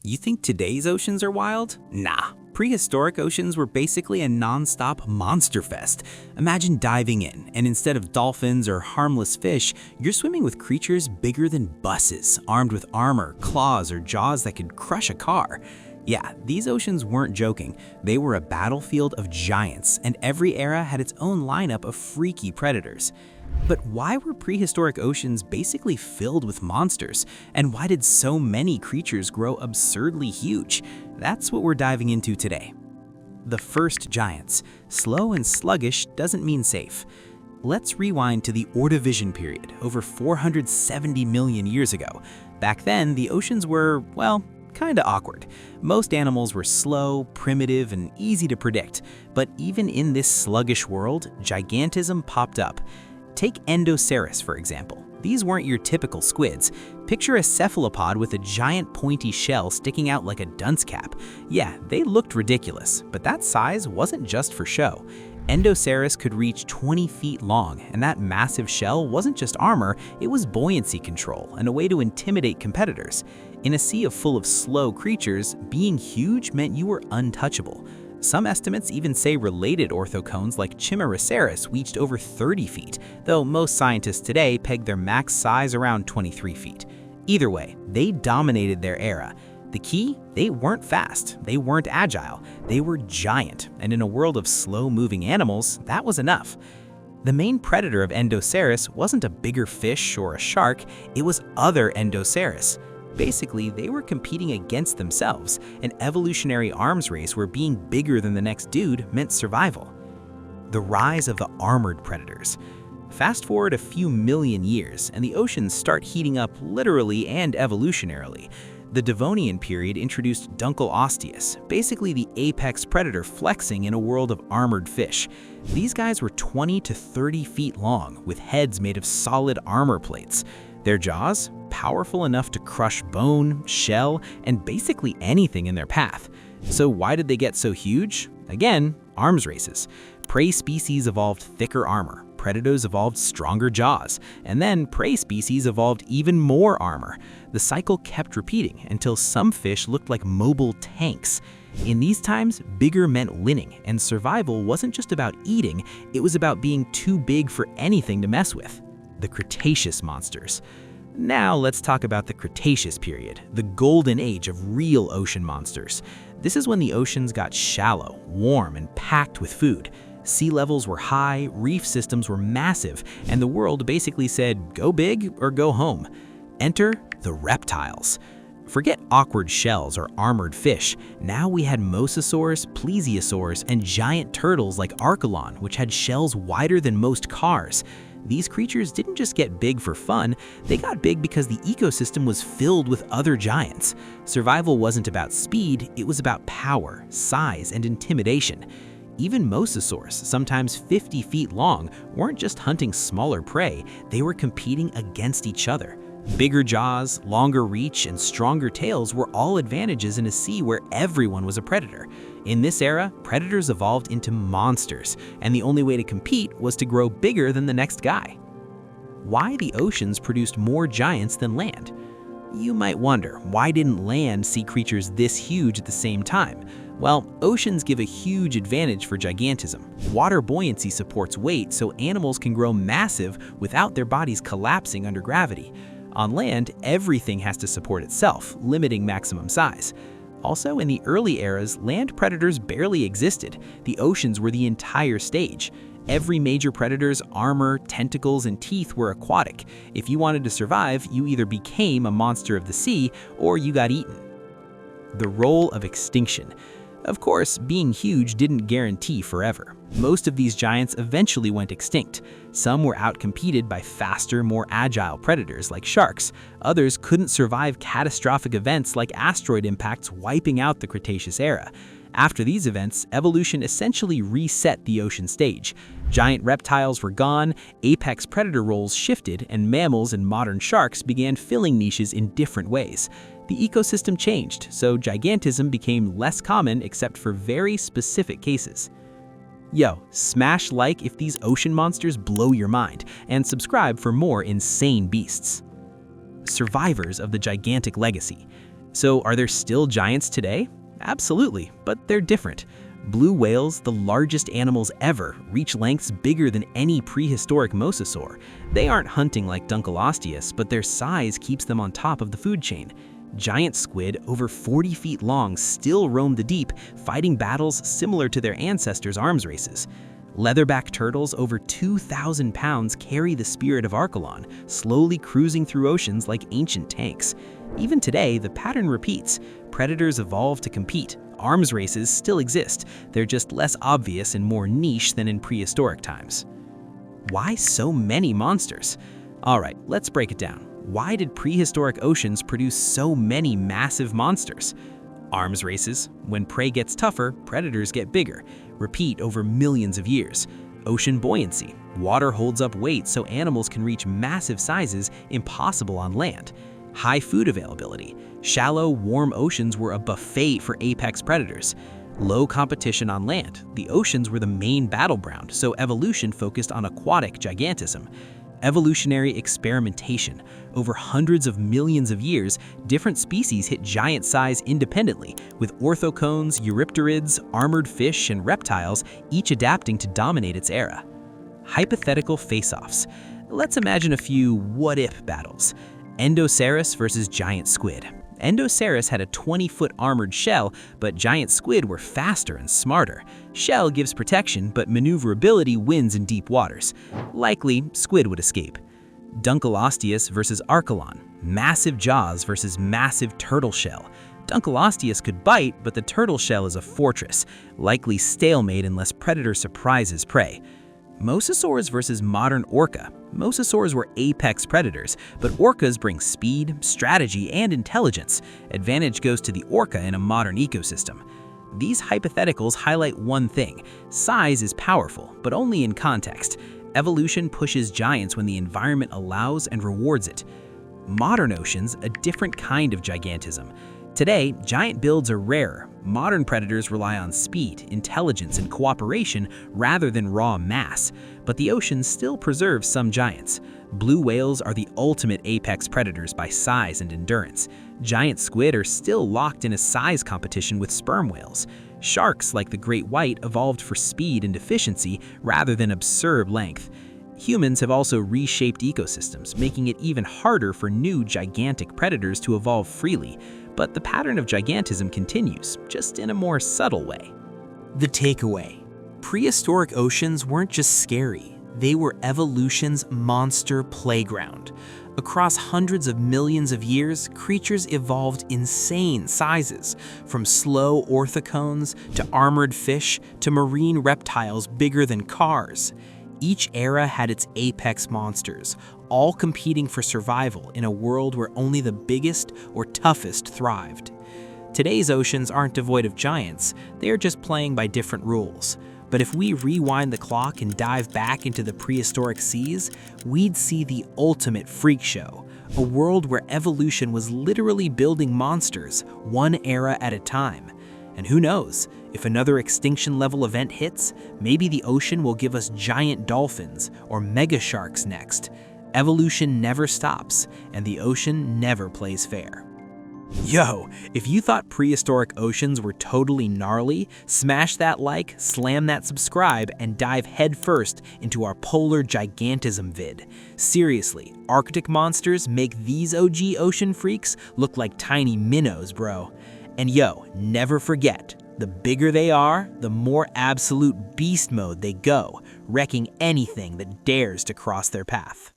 You think today's oceans are wild? Nah. Prehistoric oceans were basically a non-stop monster fest. Imagine diving in, and instead of dolphins or harmless fish, you're swimming with creatures bigger than buses, armed with armor, claws, or jaws that could crush a car. Yeah, these oceans weren't joking. They were a battlefield of giants, and every era had its own lineup of freaky predators. But why were prehistoric oceans basically filled with monsters? And why did so many creatures grow absurdly huge? That's what we're diving into today. The first giants. Slow and sluggish doesn't mean safe. Let's rewind to the Ordovician period, over 470 million years ago. Back then, the oceans were, well, kinda awkward. Most animals were slow, primitive, and easy to predict. But even in this sluggish world, gigantism popped up. Take Endoceras, for example. These weren't your typical squids. Picture a cephalopod with a giant pointy shell sticking out like a dunce cap. Yeah, they looked ridiculous, but that size wasn't just for show. Endoceras could reach 20 feet long, and that massive shell wasn't just armor, it was buoyancy control and a way to intimidate competitors. In a sea full of slow creatures, being huge meant you were untouchable. Some estimates even say related orthocones like Chimericeras reached over 30 feet, though most scientists today peg their max size around 23 feet. Either way, they dominated their era. The key? They weren't fast, they weren't agile, they were giant, and in a world of slow-moving animals, that was enough. The main predator of Endoceras wasn't a bigger fish or a shark, it was other Endoceras. Basically, they were competing against themselves, an evolutionary arms race where being bigger than the next dude meant survival. The rise of the armored predators. Fast forward a few million years, and the oceans start heating up literally and evolutionarily. The Devonian period introduced Dunkleosteus, basically the apex predator flexing in a world of armored fish. These guys were 20 to 30 feet long, with heads made of solid armor plates. Their jaws? Powerful enough to crush bone, shell, and basically anything in their path. So why did they get so huge? Again, arms races. Prey species evolved thicker armor, predators evolved stronger jaws, and then prey species evolved even more armor. The cycle kept repeating until some fish looked like mobile tanks. In these times, bigger meant winning, and survival wasn't just about eating, it was about being too big for anything to mess with. The Cretaceous monsters. Now let's talk about the Cretaceous period, the golden age of real ocean monsters. This is when the oceans got shallow, warm, and packed with food. Sea levels were high, reef systems were massive, and the world basically said, go big or go home. Enter the reptiles. Forget awkward shells or armored fish. Now we had mosasaurs, plesiosaurs, and giant turtles like Archelon, which had shells wider than most cars. These creatures didn't just get big for fun, they got big because the ecosystem was filled with other giants. Survival wasn't about speed, it was about power, size, and intimidation. Even mosasaurs, sometimes 50 feet long, weren't just hunting smaller prey, they were competing against each other. Bigger jaws, longer reach, and stronger tails were all advantages in a sea where everyone was a predator. In this era, predators evolved into monsters, and the only way to compete was to grow bigger than the next guy. Why the oceans produced more giants than land? You might wonder, why didn't land see creatures this huge at the same time? Well, oceans give a huge advantage for gigantism. Water buoyancy supports weight, so animals can grow massive without their bodies collapsing under gravity. On land, everything has to support itself, limiting maximum size. Also, in the early eras, land predators barely existed. The oceans were the entire stage. Every major predator's armor, tentacles, and teeth were aquatic. If you wanted to survive, you either became a monster of the sea or you got eaten. The role of extinction. Of course, being huge didn't guarantee forever. Most of these giants eventually went extinct. Some were outcompeted by faster, more agile predators like sharks. Others couldn't survive catastrophic events like asteroid impacts wiping out the Cretaceous era. After these events, evolution essentially reset the ocean stage. Giant reptiles were gone, apex predator roles shifted, and mammals and modern sharks began filling niches in different ways. The ecosystem changed, so gigantism became less common except for very specific cases. Yo, smash like if these ocean monsters blow your mind, and subscribe for more insane beasts. Survivors of the gigantic legacy. So are there still giants today? Absolutely, but they're different. Blue whales, the largest animals ever, reach lengths bigger than any prehistoric mosasaur. They aren't hunting like Dunkleosteus, but their size keeps them on top of the food chain. Giant squid, over 40 feet long, still roam the deep, fighting battles similar to their ancestors' arms races. Leatherback turtles, over 2,000 pounds, carry the spirit of Archelon, slowly cruising through oceans like ancient tanks. Even today, the pattern repeats. Predators evolve to compete. Arms races still exist. They're just less obvious and more niche than in prehistoric times. Why so many monsters? All right, let's break it down. Why did prehistoric oceans produce so many massive monsters? Arms races. When prey gets tougher, predators get bigger. Repeat over millions of years. Ocean buoyancy. Water holds up weight so animals can reach massive sizes impossible on land. High food availability. Shallow, warm oceans were a buffet for apex predators. Low competition on land. The oceans were the main battleground, so evolution focused on aquatic gigantism. Evolutionary experimentation. Over hundreds of millions of years, different species hit giant size independently, with orthocones, eurypterids, armored fish, and reptiles each adapting to dominate its era. Hypothetical face-offs. Let's imagine a few what-if battles. Endoceras versus giant squid. Endoceras had a 20-foot armored shell, but giant squid were faster and smarter. Shell gives protection, but maneuverability wins in deep waters. Likely, squid would escape. Dunkleosteus versus Archelon. Massive jaws versus massive turtle shell. Dunkleosteus could bite, but the turtle shell is a fortress. Likely stalemate unless predator surprises prey. Mosasaurs versus modern orca. Mosasaurs were apex predators, but orcas bring speed, strategy, and intelligence. Advantage goes to the orca in a modern ecosystem. These hypotheticals highlight one thing: size is powerful, but only in context. Evolution pushes giants when the environment allows and rewards it. Modern oceans, a different kind of gigantism. Today, giant builds are rarer. Modern predators rely on speed, intelligence, and cooperation rather than raw mass, but the ocean still preserves some giants. Blue whales are the ultimate apex predators by size and endurance. Giant squid are still locked in a size competition with sperm whales. Sharks, like the great white, evolved for speed and efficiency rather than absurd length. Humans have also reshaped ecosystems, making it even harder for new gigantic predators to evolve freely. But the pattern of gigantism continues, just in a more subtle way. The takeaway: prehistoric oceans weren't just scary, they were evolution's monster playground. Across hundreds of millions of years, creatures evolved insane sizes, from slow orthocones to armored fish to marine reptiles bigger than cars. Each era had its apex monsters, all competing for survival in a world where only the biggest or toughest thrived. Today's oceans aren't devoid of giants, they are just playing by different rules. But if we rewind the clock and dive back into the prehistoric seas, we'd see the ultimate freak show, a world where evolution was literally building monsters, one era at a time. And who knows, if another extinction-level event hits, maybe the ocean will give us giant dolphins or mega sharks next. Evolution never stops, and the ocean never plays fair. Yo, if you thought prehistoric oceans were totally gnarly, smash that like, slam that subscribe, and dive headfirst into our polar gigantism vid. Seriously, Arctic monsters make these OG ocean freaks look like tiny minnows, bro. And yo, never forget, the bigger they are, the more absolute beast mode they go, wrecking anything that dares to cross their path.